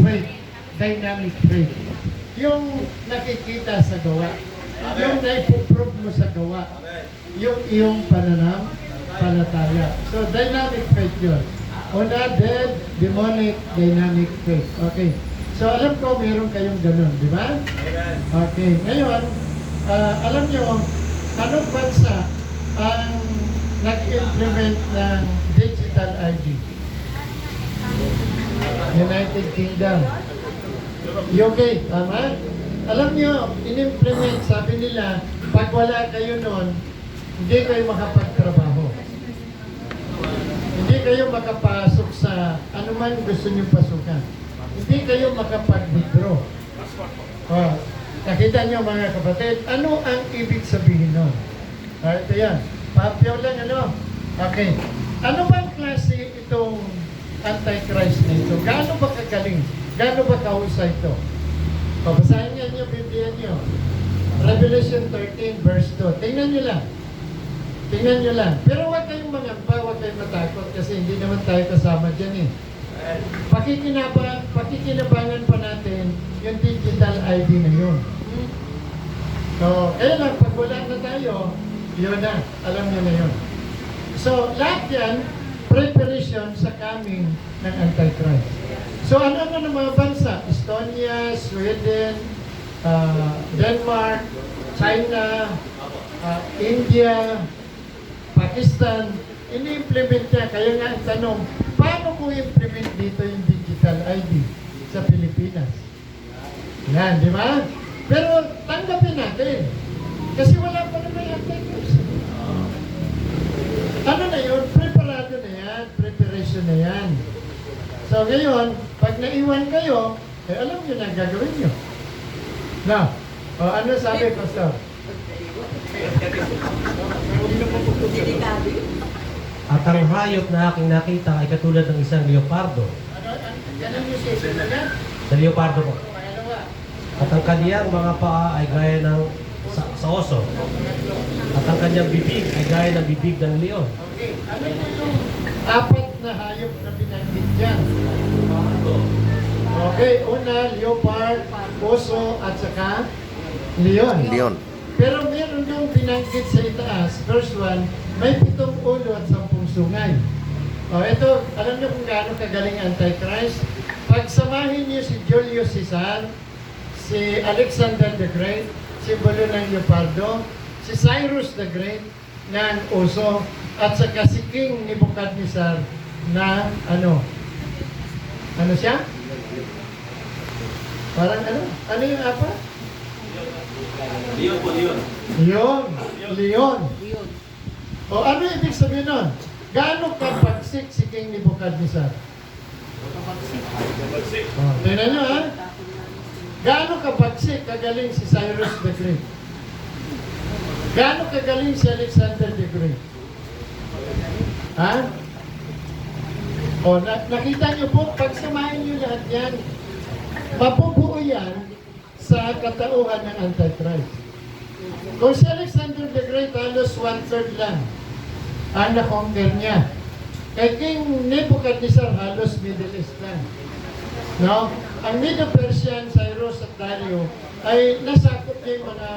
faith, dynamic faith. Yung nakikita sa gawa, yung naipuprove mo sa gawa, yung iyong pananampalataya. So, dynamic faith yun. Una, dead, demonic, dynamic faith. Okay. So, alam ko, meron kayong ganun, di ba? Okay. Ngayon, alam nyo, anong bansa ang nag-implement ng digital ID? United Kingdom. UK, tama? Alam nyo, in-implement, sabi nila, pag wala kayo nun, hindi kayo makapagtrabaho. Hindi kayo makapasok sa anuman gusto nyo pasukan. Hindi kayo makapag-withdraw. Oh, nakita nyo mga kapatid, ano ang ibig sabihin nun? Ito yan. Papyaw lang, ano? Okay. Ano bang klase itong Antichrist na ito? Gaano ba kagaling? Gaano ba kahusay ito? Pabasahin nga niyo, Biblia niyo. Revelation 13 verse 2. Tingnan niyo lang. Tingnan nyo lang. Pero huwag kayong mangamba, huwag kayong matakot kasi hindi naman tayo kasama dyan eh. Pakikinabangan pa natin yung digital ID na yun. So, kaya lang, pag wala na tayo, yun na. Alam nyo na yun. So, lahat yan, preparation sa coming ng Antichrist. So, ano ng mga bansa? Estonia, Sweden, Denmark, China, India, Pakistan, ini-implement niya. Kaya nga ang tanong, paano ko implement dito yung digital ID sa Pilipinas? Yan, di ba? Pero tanggapin natin. Kasi wala pa naman yung Antichrist. Ano na yun? Preparado na yan. Preparation na yan. So ngayon, pag naiwan kayo, alam nyo na gagawin nyo. Na, ano sabi, Pastor? At ang hayop na aking nakita ay katulad ng isang leopardo. Ganun yung session na? Sa leopardo po. At ang kaniyang mga paa ay gaya ng sa oso. At ang kanyang bibig ay gaya ng bibig ng leon. Okay. Ano yung apat na hayop na binanggit dyan? Okay. Una, leopard, oso, at saka leon. Pero meron yung binanggit sa itaas, verse 1, may 7 ulo at 10 sungay. Ito, alam niyo kung gaano kagaling Antichrist? Pagsamahin niyo si Julius Caesar, si Alexander the Great, simbolo ng leopardo, si Cyrus the Great, ng oso, at saka si King Nebuchadnezzar na ano? Ano siya? Parang ano? Ano yung apa? Leon po, Leon. Leon. O ano ibig sabihin nun? Gaano kapagsik si King Nebuchadnezzar? Tingnan nyo ha? Gaano kapagsik kagaling si Cyrus the Great? Gaano kagaling si Alexander the Great? Ha? O nakita nyo po, pagsamahin nyo lahat yan, mapubuo yan sa katauhan ng Antichrist. Kung si Alexander the Great, halos 1/3 lang ang na-conquer niya. Kay King Nebuchadnezzar, halos Middle East lang. No? Ang Medo-Persian, Cyrus at Dario ay nasakop niya yung mga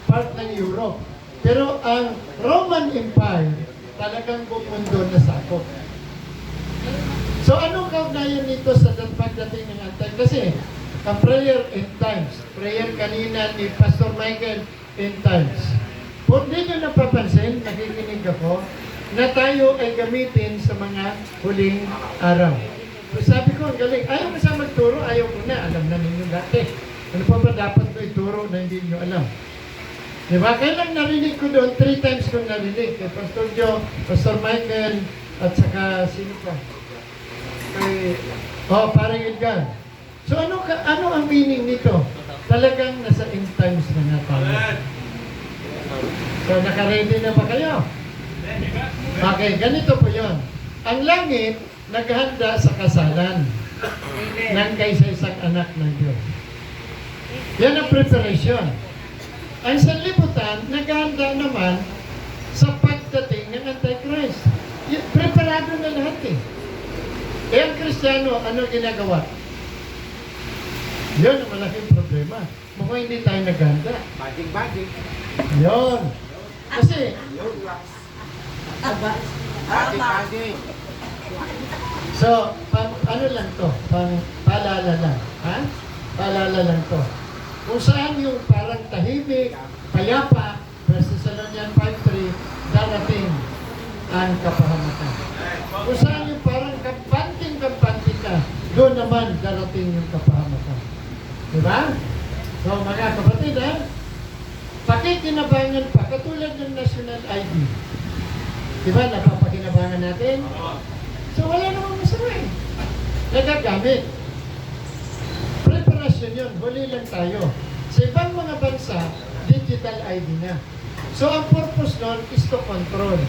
part ng Europe. Pero ang Roman Empire, talagang buong mundo nasakop. So anong kaugnayan nito sa pagdating ng Antichrist? Kasi ang prayer end times, prayer kanina ni Pastor Michael, end times. Kung di nyo napapansin, nakikinig ako, na tayo ay gamitin sa mga huling araw. So sabi ko, ang galing, ayaw mo sa magturo, ayaw ko na, alam na ninyo dati. Ano pa ba dapat ko ituro na hindi nyo alam? Diba? Kaya lang narinig ko doon, 3 times ko narinig. Kay Pastor Joe, Pastor Michael, at saka sino pa? Kay, parang Edgar. So ano ang meaning nito? Talagang nasa end times na nga tayo. So naka-ready na ba kayo? Okay, ganito po yon. Ang langit, naghanda sa kasalan ng kaisa-isang anak ng Diyos. Yan ang preparation. Ang sanlibutan, naghanda naman sa pagdating ng Antichrist. Preparado na lahat eh. Eh ang Kristiyano, ano ginagawa? Yun ang malaking problema. Mukhang hindi tayo naghanda. Bading. Yun. Kasi, Bading. so, ano lang to? Paalala lang. Ha? Paalala lang to. Kung saan yung parang tahimik, payapa, 1 Thessalonians 5:3, darating ang kapahamakan. Kung saan yung parang kampante ka, doon naman darating yung kapahamakan. Diba? So mga kapatid, pakikinabangan pa, katulad ng National ID. Diba, napapakinabangan natin? So wala namang masama eh. Nagagamit. Preparasyon yun, huli lang tayo. Sa ibang mga bansa, digital ID na. So ang purpose nun is to control.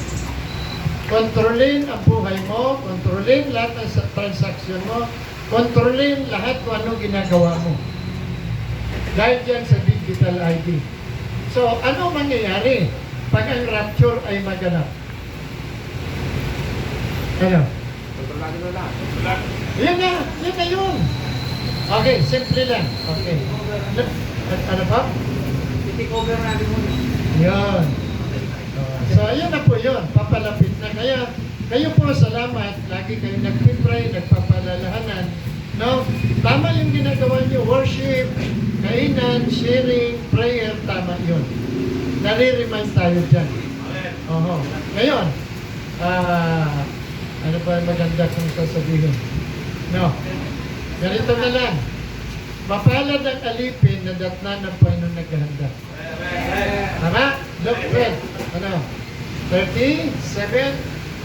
Kontrolin ang buhay mo, kontrolin lahat ng transaksyon mo, kontrolin lahat kung anong ginagawa mo. Dahil dyan sa digital ID. So, ano mangyayari pag ang rapture ay maganap? Ano? Yun na yun. Okay, simple lang. Okay. Ano pa? I-take over natin muna. Yun. So, ayun na po yun. Papalapit na. Kaya, kayo po, salamat. Lagi kayo nagpipray, nagpapalalahanan. No? Tama yung ginagawa niyo. Worship, kainan, sharing, prayer. Tama yun. Nare-remind tayo dyan. Oho. Ngayon, ano pa maganda kung sasabihin? No. Ganito na lang. Mapalad ang alipin na datnan ng Panginoon naghahanda. Tama? Look, red. Ano? 37,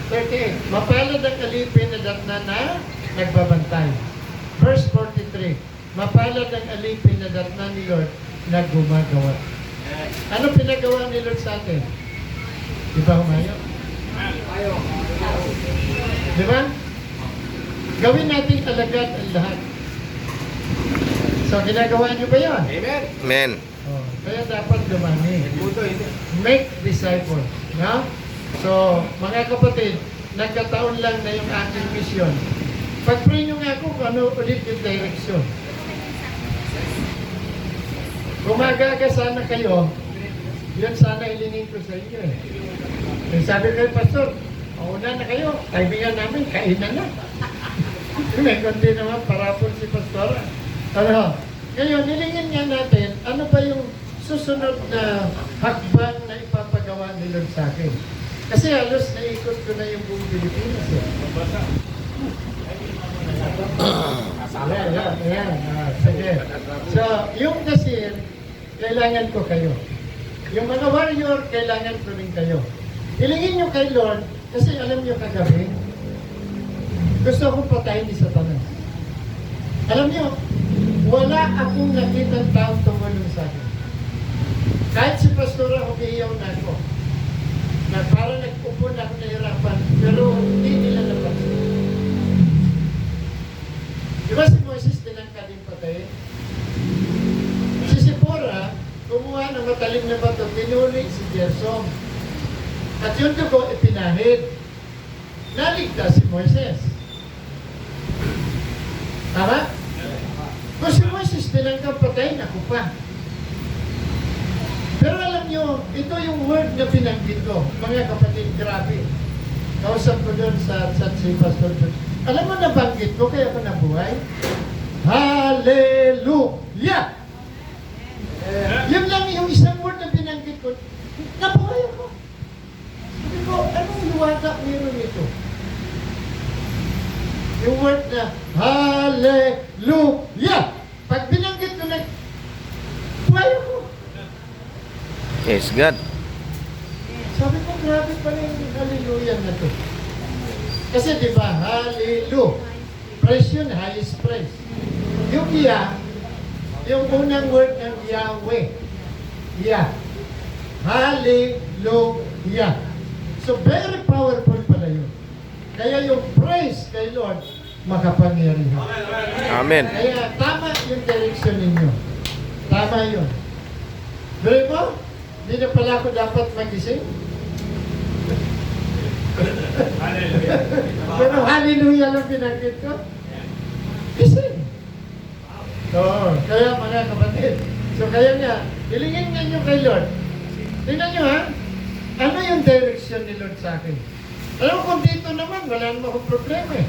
38. Mapalad ang alipin na datnan na nagbabantay. Verse 43. Mapalad ang alipin na datnan ni Lord na gumagawa. Ano pinagawa ni Lord sa atin? Di ba humayo? Di ba? Gawin natin alagad ang lahat. So, ginagawa niyo ba yun? Amen. Amen. Oh, kaya dapat dumami. Puto, hindi. Make disciples. No? So, mga kapatid, nagkataon lang na yung aking mission. Pag-pray nyo nga ako kung ano ulit yung direction. Kung magaga sana kayo, yun sana ilingin ko sa inyo eh. Eh sabi kayo, Pastor, mauna na kayo, kaibigan namin, kainan na. May kundi naman, parapon si Pastora. Ano? Ngayon, nilingin nga natin, ano ba yung susunod na hakbang na ipapagawa ni Lord sa akin? Kasi halos naikot ko na yung buong Pilipinas eh. Ayan. Sige. So, yung kasir, kailangan ko kayo. Yung mga warrior, kailangan ko rin kayo. Ilingin nyo kay Lord, kasi alam nyo kagabi, gusto akong patayin ni Satanas. Alam nyo, wala akong nakitang taong tumulong sa akin. Kahit si Pastora, umiiyaw na ako. Na parang nagpupo na ako nahirapan, pero hindi nila napansin. Di ba si Moises tinangka din patayin? Si Sipora, kumuha ng matalim na bato, pinuli si Gersom. At yun dugo ipinahid. Naligtas si Moises. Tama? Kung si Moises tinangka patayin, ako pa. Pero alam nyo, ito yung word na binanggit ko. Mga kapatid, grabe. Kausap ko doon sa si Pastor George. Alam mo, nabanggit ko, kaya ako nabuhay. Hallelujah! Yun lang yung isang word na binanggit ko. Nabuhay ako. Sabi ko, anong luwata meron ito? Yung word na Hallelujah! Pag binanggit ko na, buhay ako. Yes, God. Sabi ko, grabe pala yung hallelujah na to. Kasi di ba, hallelujah. Praise yun, highest praise. Yung Yah, yung unang word ng Yahweh. Yah. Hallelujah. So, very powerful pala yun. Kaya yung praise kay Lord, makapangyarihan. Amen. Kaya tama yung direction ninyo. Tama yun. Pero mo, hindi na pala ako dapat magising. Pero hallelujah lang binanggit ko. Gising. So, Oo, kaya mga kapatid. So kaya nga, hilingin nga nyo kay Lord. Tingnan nyo ha, ano yung direction ni Lord sa akin? Alam mo kung dito naman, wala naman akong problema eh.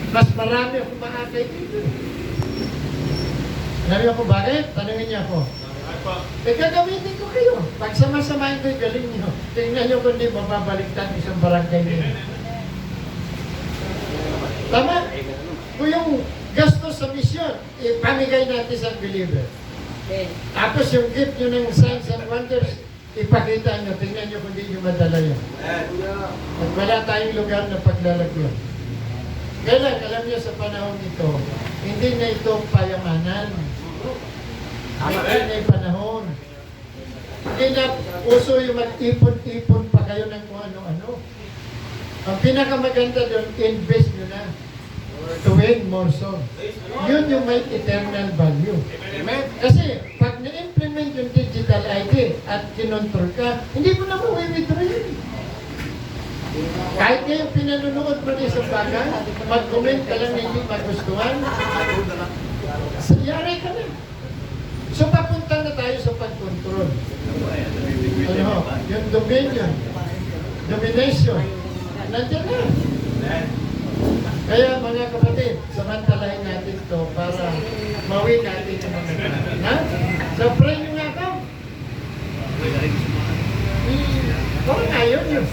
Mas marami akong maakay dito eh. Alam niyo kung bakit? Tanungin niya ako. Eh gagamitin ko kayo. Pag sama-samahin ko yung galing niyo, tingnan niyo kung di mababaliktad isang barangay niyo. Tama? Kung yung gastos sa misyon, ipamigay natin sa believer. Tapos yung gift nyo ng signs and wonders, ipakita nyo, tingnan nyo kung di nyo madala yun. At wala tayong lugar na paglalagyan. Kailan, alam nyo sa panahon ito, hindi na ito payamanan. Hindi na yung panahon. Hindi na uso yung mag-ipon-ipon pa kayo ng kung ano-ano. Ang pinakamaganda doon, invest nyo na to win more souls. Yun yung may eternal value. Kasi pag na-implement yung digital ID at kinontrol ka, hindi mo na mawi-withdraw yun. Kahit ngayong pinanonood mo na isang bagay, mag-comment ka lang na hindi magustuhan, yari ka na. So papunta na tayo sa pag-control. Ano, yung dominion, domination, nandiyan na. Kaya mga kapatid, samantalahin natin ito para mawin natin yung mga natin. Ha? So pray nyo nga ako. Oo nga yun.